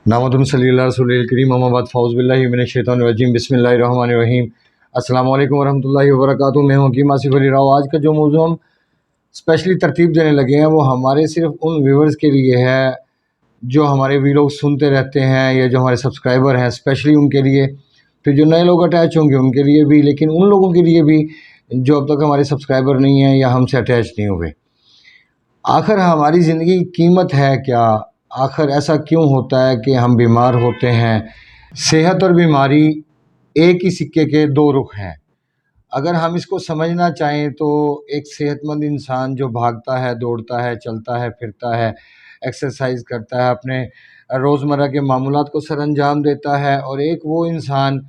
نحمدہ صلی اللہ رسول الکریم اما بعد فاعوذ باللہ من الشیطان الرجیم بسم اللہ الرحمن الرحیم۔ السلام علیکم ورحمۃ اللہ وبرکاتہ۔ میں ہوں حکیم آصف علی راؤ۔ آج کا جو موضوع ہم اسپیشلی ترتیب دینے لگے ہیں وہ ہمارے صرف ان ویورز کے لیے ہے جو ہمارے ویلوگ سنتے رہتے ہیں یا جو ہمارے سبسکرائبر ہیں، اسپیشلی ان کے لیے، پھر جو نئے لوگ اٹیچ ہوں گے ان کے لیے بھی، لیکن ان لوگوں کے لیے بھی جو اب تک ہمارے سبسکرائبر نہیں ہیں یا ہم سے اٹیچ نہیں ہوئے۔ آخر ہماری زندگی کی قیمت ہے کیا؟ آخر ایسا کیوں ہوتا ہے کہ ہم بیمار ہوتے ہیں؟ صحت اور بیماری ایک ہی سکے کے دو رخ ہیں۔ اگر ہم اس کو سمجھنا چاہیں تو ایک صحت مند انسان جو بھاگتا ہے، دوڑتا ہے، چلتا ہے، پھرتا ہے، ایکسرسائز کرتا ہے، اپنے روزمرہ کے معمولات کو سر انجام دیتا ہے، اور ایک وہ انسان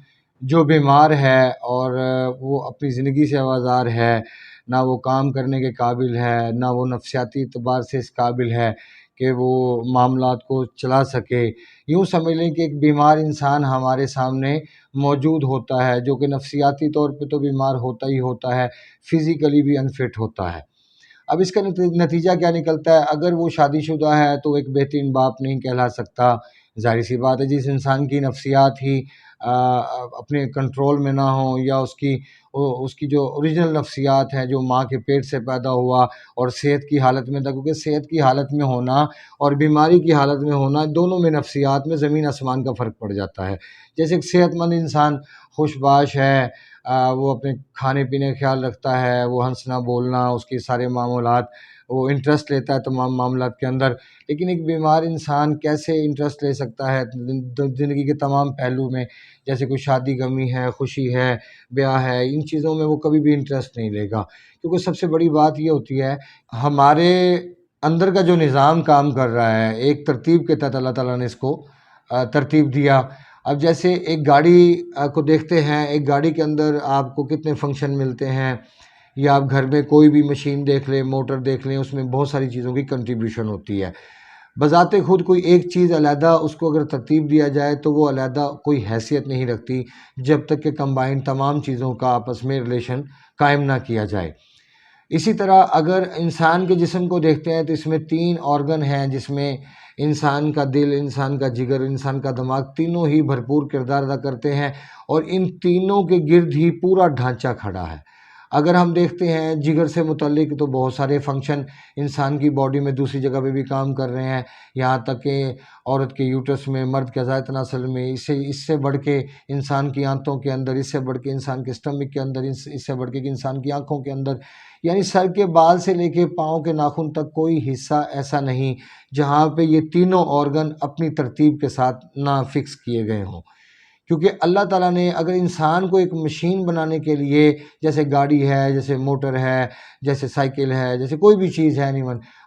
جو بیمار ہے اور وہ اپنی زندگی سے آوازار ہے، نہ وہ کام کرنے کے قابل ہے، نہ وہ نفسیاتی اعتبار سے اس قابل ہے کہ وہ معاملات کو چلا سکے۔ یوں سمجھ لیں کہ ایک بیمار انسان ہمارے سامنے موجود ہوتا ہے جو کہ نفسیاتی طور پہ تو بیمار ہوتا ہی ہوتا ہے، فزیکلی بھی انفٹ ہوتا ہے۔ اب اس کا نتیجہ کیا نکلتا ہے؟ اگر وہ شادی شدہ ہے تو ایک بہترین باپ نہیں کہلا سکتا، ظاہر سی بات ہے۔ جس انسان کی نفسیات ہی اپنے کنٹرول میں نہ ہوں، یا اس کی جو اوریجنل نفسیات ہیں جو ماں کے پیٹ سے پیدا ہوا اور صحت کی حالت میں تھا، کیونکہ صحت کی حالت میں ہونا اور بیماری کی حالت میں ہونا، دونوں میں نفسیات میں زمین آسمان کا فرق پڑ جاتا ہے۔ جیسے ایک صحت مند انسان خوش باش ہے، وہ اپنے کھانے پینے کا خیال رکھتا ہے، وہ ہنسنا بولنا، اس کے سارے معمولات، وہ انٹرسٹ لیتا ہے تمام معاملات کے اندر۔ لیکن ایک بیمار انسان کیسے انٹرسٹ لے سکتا ہے زندگی کے تمام پہلو میں؟ جیسے کوئی شادی غمی ہے، خوشی ہے، بیاہ ہے، ان چیزوں میں وہ کبھی بھی انٹرسٹ نہیں لے گا، کیونکہ سب سے بڑی بات یہ ہوتی ہے ہمارے اندر کا جو نظام کام کر رہا ہے ایک ترتیب کے تحت اللہ تعالیٰ نے اس کو ترتیب دیا۔ اب جیسے ایک گاڑی کو دیکھتے ہیں، ایک گاڑی کے اندر آپ کو کتنے فنکشن ملتے ہیں، یا آپ گھر میں کوئی بھی مشین دیکھ لیں، موٹر دیکھ لیں، اس میں بہت ساری چیزوں کی کنٹریبیوشن ہوتی ہے۔ بذات خود کوئی ایک چیز علیحدہ اس کو اگر ترتیب دیا جائے تو وہ علیحدہ کوئی حیثیت نہیں رکھتی جب تک کہ کمبائنڈ تمام چیزوں کا آپس میں ریلیشن قائم نہ کیا جائے۔ اسی طرح اگر انسان کے جسم کو دیکھتے ہیں تو اس میں 3 آرگن ہیں، جس میں انسان کا دل، انسان کا جگر، انسان کا دماغ، تینوں ہی بھرپور کردار ادا کرتے ہیں، اور ان تینوں کے گرد ہی پورا ڈھانچہ کھڑا ہے۔ اگر ہم دیکھتے ہیں جگر سے متعلق تو بہت سارے فنکشن انسان کی باڈی میں دوسری جگہ پہ بھی کام کر رہے ہیں، یہاں تک کہ عورت کے یوٹرس میں، مرد کے اعضائے تناسل میں، اس سے بڑھ کے انسان کی آنتوں کے اندر، اس سے بڑھ کے انسان کے اسٹمک کے اندر، اس سے بڑھ کے انسان کی آنکھوں کے اندر، یعنی سر کے بال سے لے کے پاؤں کے ناخن تک کوئی حصہ ایسا نہیں جہاں پہ یہ تینوں آرگن اپنی ترتیب کے ساتھ نہ فکس کیے گئے ہوں۔ کیونکہ اللہ تعالیٰ نے اگر انسان کو ایک مشین بنانے کے لیے، جیسے گاڑی ہے، جیسے موٹر ہے، جیسے سائیکل ہے، جیسے کوئی بھی چیز ہے،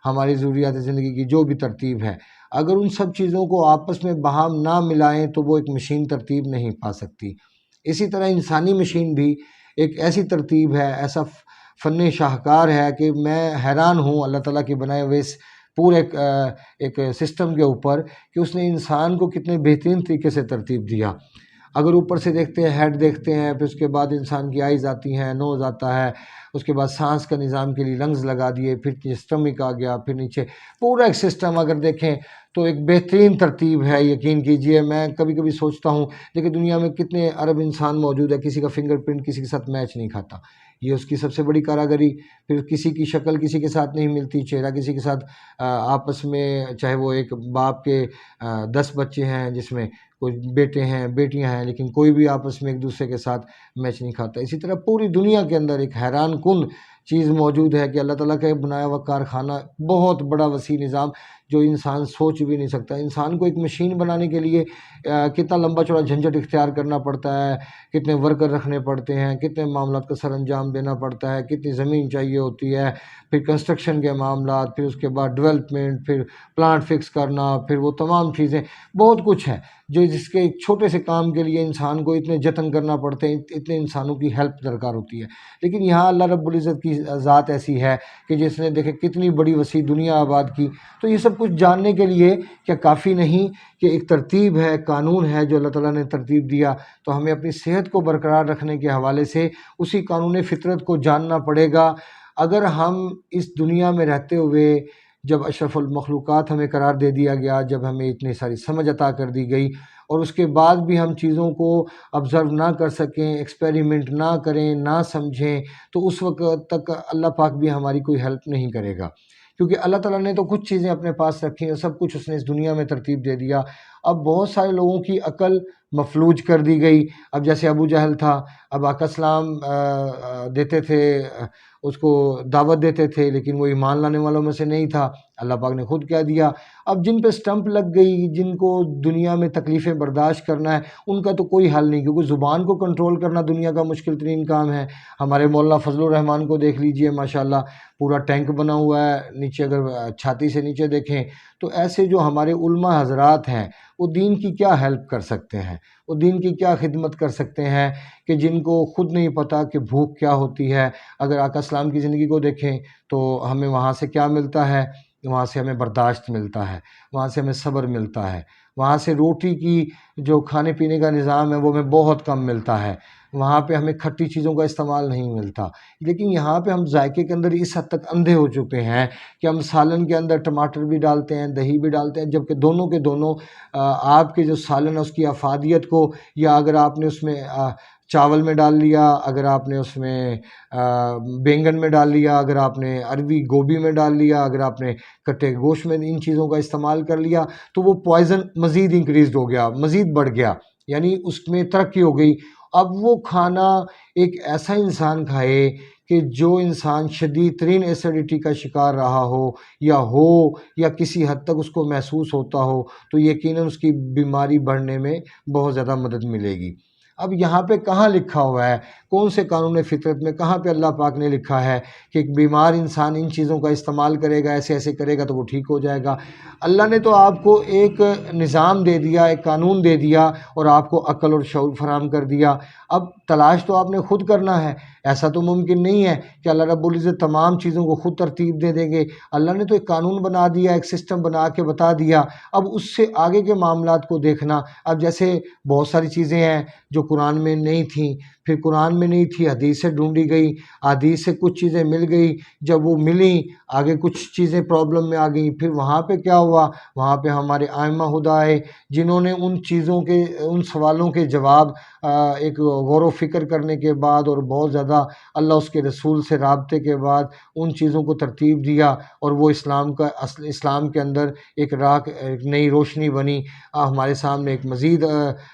ہماری ضروریات زندگی کی جو بھی ترتیب ہے، اگر ان سب چیزوں کو آپس میں باہم نہ ملائیں تو وہ ایک مشین ترتیب نہیں پا سکتی۔ اسی طرح انسانی مشین بھی ایک ایسی ترتیب ہے، ایسا فن شاہکار ہے کہ میں حیران ہوں اللہ تعالیٰ کے بنائے ہوئے اس پورے ایک سسٹم کے اوپر کہ اس نے انسان کو کتنے بہترین طریقے سے ترتیب دیا۔ اگر اوپر سے دیکھتے ہیں، ہیڈ دیکھتے ہیں، پھر اس کے بعد انسان کی آئیز آتی ہیں، نوز آتا ہے، اس کے بعد سانس کا نظام کے لیے لنگز لگا دیے، پھر اسٹمک آ گیا، پھر نیچے پورا ایک سسٹم اگر دیکھیں تو ایک بہترین ترتیب ہے۔ یقین کیجئے میں کبھی کبھی سوچتا ہوں لیکن دنیا میں کتنے ارب انسان موجود ہے، کسی کا فنگر پرنٹ کسی کے ساتھ میچ نہیں کھاتا، یہ اس کی سب سے بڑی کاراگری۔ پھر کسی کی شکل کسی کے ساتھ نہیں ملتی، چہرہ کسی کے ساتھ آپس میں، چاہے وہ ایک باپ کے 10 بچے ہیں جس میں کوئی بیٹے ہیں، بیٹیاں ہیں، لیکن کوئی بھی آپس میں ایک دوسرے کے ساتھ میچ نہیں کھاتا۔ اسی طرح پوری دنیا کے اندر ایک حیران کن چیز موجود ہے کہ اللہ تعالیٰ کا بنایا ہوا کارخانہ، بہت بڑا وسیع نظام جو انسان سوچ بھی نہیں سکتا۔ انسان کو ایک مشین بنانے کے لیے کتنا لمبا چوڑا جھنجھٹ اختیار کرنا پڑتا ہے، کتنے ورکر رکھنے پڑتے ہیں، کتنے معاملات کا سر انجام دینا پڑتا ہے، کتنی زمین چاہیے ہوتی ہے، پھر کنسٹرکشن کے معاملات، پھر اس کے بعد ڈیولپمنٹ، پھر پلانٹ فکس کرنا، پھر وہ تمام چیزیں، بہت کچھ ہے جو جس کے ایک چھوٹے سے کام کے لیے انسان کو اتنے جتن کرنا پڑتے ہیں، اتنے انسانوں کی ہیلپ درکار ہوتی ہے۔ لیکن یہاں اللہ رب العزت کی ذات ایسی ہے کہ جس نے دیکھے کتنی بڑی وسیع دنیا آباد کی۔ تو یہ سب کچھ جاننے کے لیے کیا کافی نہیں کہ ایک ترتیب ہے، قانون ہے جو اللہ تعالیٰ نے ترتیب دیا؟ تو ہمیں اپنی صحت کو برقرار رکھنے کے حوالے سے اسی قانون فطرت کو جاننا پڑے گا۔ اگر ہم اس دنیا میں رہتے ہوئے جب اشرف المخلوقات ہمیں قرار دے دیا گیا، جب ہمیں اتنی ساری سمجھ عطا کر دی گئی، اور اس کے بعد بھی ہم چیزوں کو آبزرو نہ کر سکیں، ایکسپیریمنٹ نہ کریں، نہ سمجھیں، تو اس وقت تک اللہ پاک بھی ہماری کوئی ہیلپ نہیں کرے گا، کیونکہ اللہ تعالیٰ نے تو کچھ چیزیں اپنے پاس رکھی ہیں، سب کچھ اس نے اس دنیا میں ترتیب دے دیا۔ اب بہت سارے لوگوں کی عقل مفلوج کر دی گئی۔ اب جیسے ابو جہل تھا، اب آقا اسلام دیتے تھے، اس کو دعوت دیتے تھے، لیکن وہ ایمان لانے والوں میں سے نہیں تھا۔ اللہ پاک نے خود کہہ دیا، اب جن پہ سٹمپ لگ گئی، جن کو دنیا میں تکلیفیں برداشت کرنا ہے، ان کا تو کوئی حل نہیں، کیونکہ زبان کو کنٹرول کرنا دنیا کا مشکل ترین کام ہے۔ ہمارے مولانا فضل الرحمان کو دیکھ لیجئے، ماشاءاللہ پورا ٹینک بنا ہوا ہے، نیچے اگر چھاتی سے نیچے دیکھیں تو ایسے جو ہمارے علماء حضرات ہیں، وہ دین کی کیا ہیلپ کر سکتے ہیں، وہ دین کی کیا خدمت کر سکتے ہیں، کہ جن کو خود نہیں پتہ کہ بھوک کیا ہوتی ہے۔ اگر آقا اسلام کی زندگی کو دیکھیں تو ہمیں وہاں سے کیا ملتا ہے؟ وہاں سے ہمیں برداشت ملتا ہے، وہاں سے ہمیں صبر ملتا ہے، وہاں سے روٹی کی جو کھانے پینے کا نظام ہے وہ ہمیں بہت کم ملتا ہے، وہاں پہ ہمیں کھٹی چیزوں کا استعمال نہیں ملتا۔ لیکن یہاں پہ ہم ذائقے کے اندر اس حد تک اندھے ہو چکے ہیں کہ ہم سالن کے اندر ٹماٹر بھی ڈالتے ہیں، دہی بھی ڈالتے ہیں، جبکہ دونوں کے دونوں آپ کے جو سالن ہے اس کی افادیت کو، یا اگر آپ نے اس میں چاول میں ڈال لیا، اگر آپ نے اس میں بینگن میں ڈال لیا، اگر آپ نے عربی گوبھی میں ڈال لیا، اگر آپ نے کٹے گوشت میں ان چیزوں کا استعمال کر لیا، تو وہ پوائزن مزید انکریزڈ ہو گیا، مزید بڑھ گیا، یعنی اس میں ترقی ہو گئی۔ اب وہ کھانا ایک ایسا انسان کھائے کہ جو انسان شدید ترین ایسیڈیٹی کا شکار رہا ہو یا کسی حد تک اس کو محسوس ہوتا ہو، تو یقیناً اس کی بیماری بڑھنے میں بہت زیادہ مدد ملے گی۔ اب یہاں پہ کہاں لکھا ہوا ہے، کون سے قانون فطرت میں کہاں پہ اللہ پاک نے لکھا ہے کہ ایک بیمار انسان ان چیزوں کا استعمال کرے گا، ایسے ایسے کرے گا تو وہ ٹھیک ہو جائے گا؟ اللہ نے تو آپ کو ایک نظام دے دیا، ایک قانون دے دیا، اور آپ کو عقل اور شعور فراہم کر دیا۔ اب تلاش تو آپ نے خود کرنا ہے، ایسا تو ممکن نہیں ہے کہ اللہ رب العزت تمام چیزوں کو خود ترتیب دے دیں گے۔ اللہ نے تو ایک قانون بنا دیا، ایک سسٹم بنا کے بتا دیا، اب اس سے آگے کے معاملات کو دیکھنا۔ اب جیسے بہت ساری چیزیں ہیں جو قرآن میں نہیں تھیں، پھر قرآن میں نہیں تھی، حدیث سے ڈھونڈی گئی، حدیث سے کچھ چیزیں مل گئی، جب وہ ملیں آگے کچھ چیزیں پرابلم میں آ گئیں، پھر وہاں پہ کیا ہوا؟ وہاں پہ ہمارے ائمہ ہدیٰ آئے، جنہوں نے ان چیزوں کے، ان سوالوں کے جواب ایک غور و فکر کرنے کے بعد اور بہت زیادہ اللہ اس کے رسول سے رابطے کے بعد ان چیزوں کو ترتیب دیا، اور وہ اسلام کے اندر ایک راہ، ایک نئی روشنی بنی، ہمارے سامنے ایک مزید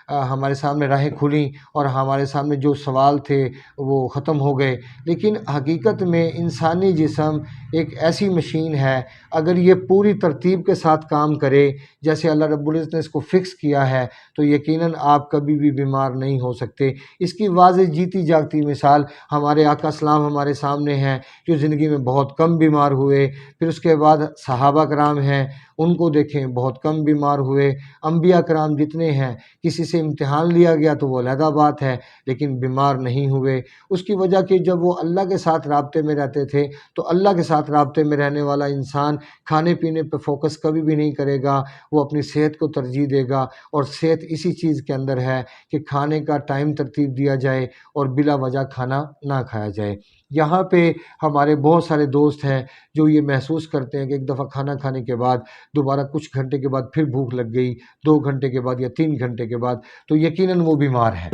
ہمارے سامنے راہیں کھلیں، اور ہمارے سامنے جو سوال تھے وہ ختم ہو گئے۔ لیکن حقیقت میں انسانی جسم ایک ایسی مشین ہے، اگر یہ پوری ترتیب کے ساتھ کام کرے جیسے اللہ رب العزت نے اس کو فکس کیا ہے، تو یقیناً آپ کبھی بھی بیمار نہیں ہو سکتے۔ اس کی واضح جیتی جاگتی مثال ہمارے آقا اسلام ہمارے سامنے ہیں، جو زندگی میں بہت کم بیمار ہوئے۔ پھر اس کے بعد صحابہ کرام ہیں، ان کو دیکھیں بہت کم بیمار ہوئے۔ انبیاء کرام جتنے ہیں، کسی سے امتحان لیا گیا تو وہ علیحدہ بات ہے، لیکن بیمار نہیں ہوئے۔ اس کی وجہ کہ جب وہ اللہ کے ساتھ رابطے میں رہتے تھے، تو اللہ کے ساتھ رابطے میں رہنے والا انسان کھانے پینے پہ فوکس کبھی بھی نہیں کرے گا، وہ اپنی صحت کو ترجیح دے گا، اور صحت اسی چیز کے اندر ہے کہ کھانے کا ٹائم ترتیب دیا جائے اور بلا وجہ کھانا نہ کھایا جائے۔ یہاں پہ ہمارے بہت سارے دوست ہیں جو یہ محسوس کرتے ہیں کہ ایک دفعہ کھانا کھانے کے بعد دوبارہ کچھ گھنٹے کے بعد پھر بھوک لگ گئی، 2 گھنٹے کے بعد یا 3 گھنٹے کے بعد، تو یقیناً وہ بیمار ہیں۔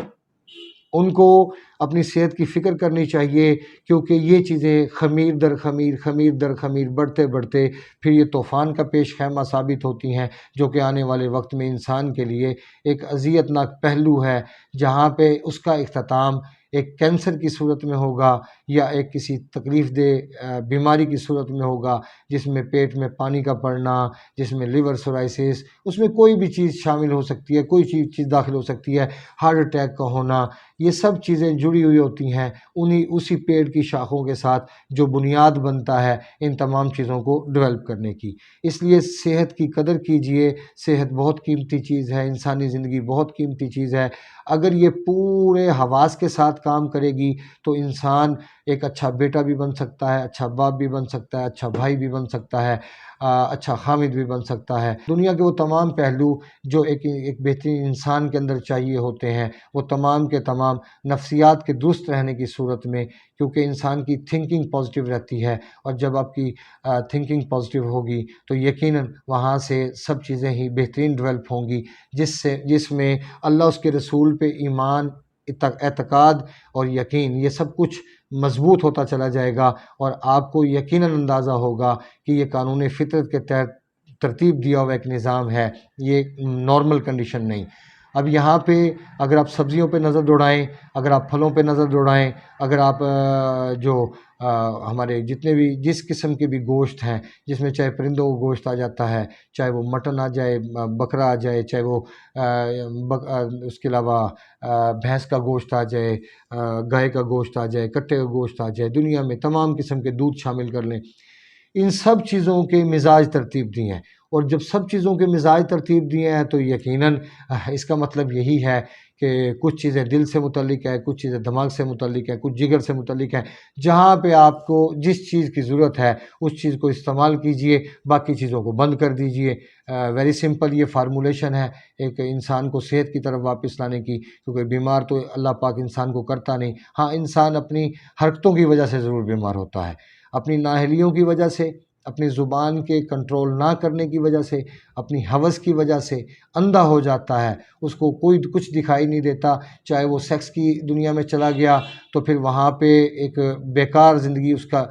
ان کو اپنی صحت کی فکر کرنی چاہیے، کیونکہ یہ چیزیں خمیر در خمیر، خمیر در خمیر بڑھتے بڑھتے پھر یہ طوفان کا پیش خیمہ ثابت ہوتی ہیں، جو کہ آنے والے وقت میں انسان کے لیے ایک اذیت ناک پہلو ہے، جہاں پہ اس کا اختتام ایک کینسر کی صورت میں ہوگا، یا ایک کسی تکلیف دہ بیماری کی صورت میں ہوگا، جس میں پیٹ میں پانی کا پڑنا، جس میں لیور سورائسس، اس میں کوئی بھی چیز شامل ہو سکتی ہے، کوئی چیز داخل ہو سکتی ہے، ہارٹ اٹیک کا ہونا، یہ سب چیزیں جڑی ہوئی ہوتی ہیں اسی پیڑ کی شاخوں کے ساتھ جو بنیاد بنتا ہے ان تمام چیزوں کو ڈیولپ کرنے کی۔ اس لیے صحت کی قدر کیجئے، صحت بہت قیمتی چیز ہے، انسانی زندگی بہت قیمتی چیز ہے۔ اگر یہ پورے حواس کے ساتھ کام کرے گی تو انسان ایک اچھا بیٹا بھی بن سکتا ہے، اچھا باپ بھی بن سکتا ہے، اچھا بھائی بھی بن سکتا ہے۔ اچھا خامد بھی بن سکتا ہے۔ دنیا کے وہ تمام پہلو جو ایک بہترین انسان کے اندر چاہیے ہوتے ہیں، وہ تمام کے تمام نفسیات کے درست رہنے کی صورت میں، کیونکہ انسان کی تھنکنگ پازیٹیو رہتی ہے، اور جب آپ کی تھنکنگ پازیٹیو ہوگی تو یقیناً وہاں سے سب چیزیں ہی بہترین ڈیولپ ہوں گی، جس میں اللہ اس کے رسول پہ ایمان، اعتقاد اور یقین، یہ سب کچھ مضبوط ہوتا چلا جائے گا، اور آپ کو یقیناً اندازہ ہوگا کہ یہ قانون فطرت کے تحت ترتیب دیا ہوا ایک نظام ہے، یہ نارمل کنڈیشن نہیں۔ اب یہاں پہ اگر آپ سبزیوں پہ نظر دوڑائیں، اگر آپ پھلوں پہ نظر دوڑائیں، اگر آپ جو ہمارے جتنے بھی جس قسم کے بھی گوشت ہیں، جس میں چاہے پرندوں کا گوشت آ جاتا ہے، چاہے وہ مٹن آ جائے، بکرا آ جائے، چاہے وہ اس کے علاوہ بھینس کا گوشت آ جائے، گائے کا گوشت آ جائے، کٹے کا گوشت آ جائے، دنیا میں تمام قسم کے دودھ شامل کر لیں، ان سب چیزوں کے مزاج ترتیب دیے ہیں، اور جب سب چیزوں کے مزاج ترتیب دیے ہیں تو یقیناً اس کا مطلب یہی ہے کہ کچھ چیزیں دل سے متعلق ہے، کچھ چیزیں دماغ سے متعلق ہے، کچھ جگر سے متعلق ہے۔ جہاں پہ آپ کو جس چیز کی ضرورت ہے اس چیز کو استعمال کیجئے، باقی چیزوں کو بند کر دیجئے۔ ویری سمپل یہ فارمولیشن ہے ایک انسان کو صحت کی طرف واپس لانے کی، کیونکہ بیمار تو اللہ پاک انسان کو کرتا نہیں، ہاں انسان اپنی حرکتوں کی وجہ سے ضرور بیمار ہوتا ہے، اپنی نااہلیوں کی وجہ سے، اپنی زبان کے کنٹرول نہ کرنے کی وجہ سے، اپنی ہوس کی وجہ سے اندھا ہو جاتا ہے، اس کو کوئی کچھ دکھائی نہیں دیتا، چاہے وہ سیکس کی دنیا میں چلا گیا تو پھر وہاں پہ ایک بیکار زندگی اس کا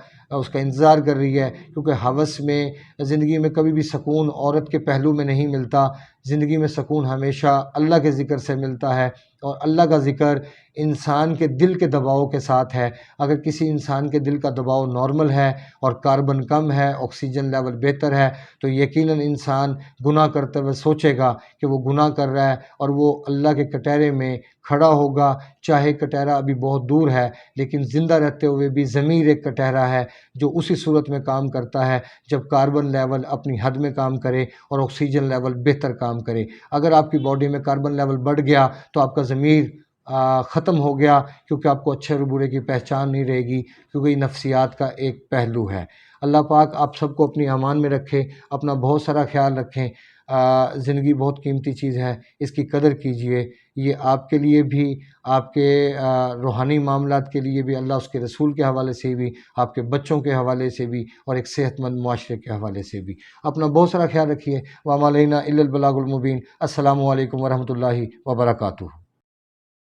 انتظار کر رہی ہے، کیونکہ ہوس میں زندگی میں کبھی بھی سکون عورت کے پہلو میں نہیں ملتا، زندگی میں سکون ہمیشہ اللہ کے ذکر سے ملتا ہے، اور اللہ کا ذکر انسان کے دل کے دباؤ کے ساتھ ہے۔ اگر کسی انسان کے دل کا دباؤ نارمل ہے اور کاربن کم ہے، آکسیجن لیول بہتر ہے، تو یقیناً انسان گناہ کرتے ہوئے سوچے گا کہ وہ گناہ کر رہا ہے، اور وہ اللہ کے کٹہرے میں کھڑا ہوگا، چاہے کٹہرا ابھی بہت دور ہے لیکن زندہ رہتے ہوئے بھی ضمیر ایک کٹہرا ہے جو اسی صورت میں کام کرتا ہے جب کاربن لیول اپنی حد میں کام کرے اور آکسیجن لیول بہتر کام کرے۔ اگر آپ کی باڈی میں کاربن لیول بڑھ گیا تو آپ کا ضمیر ختم ہو گیا، کیونکہ آپ کو اچھے اور برے کی پہچان نہیں رہے گی، کیونکہ یہ نفسیات کا ایک پہلو ہے۔ اللہ پاک آپ سب کو اپنی امان میں رکھے، اپنا بہت سارا خیال رکھیں۔ زندگی بہت قیمتی چیز ہے، اس کی قدر کیجئے، یہ آپ کے لیے بھی، آپ کے روحانی معاملات کے لیے بھی، اللہ اس کے رسول کے حوالے سے بھی، آپ کے بچوں کے حوالے سے بھی، اور ایک صحت مند معاشرے کے حوالے سے بھی اپنا بہت سارا خیال رکھیے۔ وَمَا عَلَيْنَا إِلَّا الْبَلَاغُ الْمُبِينُ۔ السلام علیکم ورحمۃ اللہ وبرکاتہ۔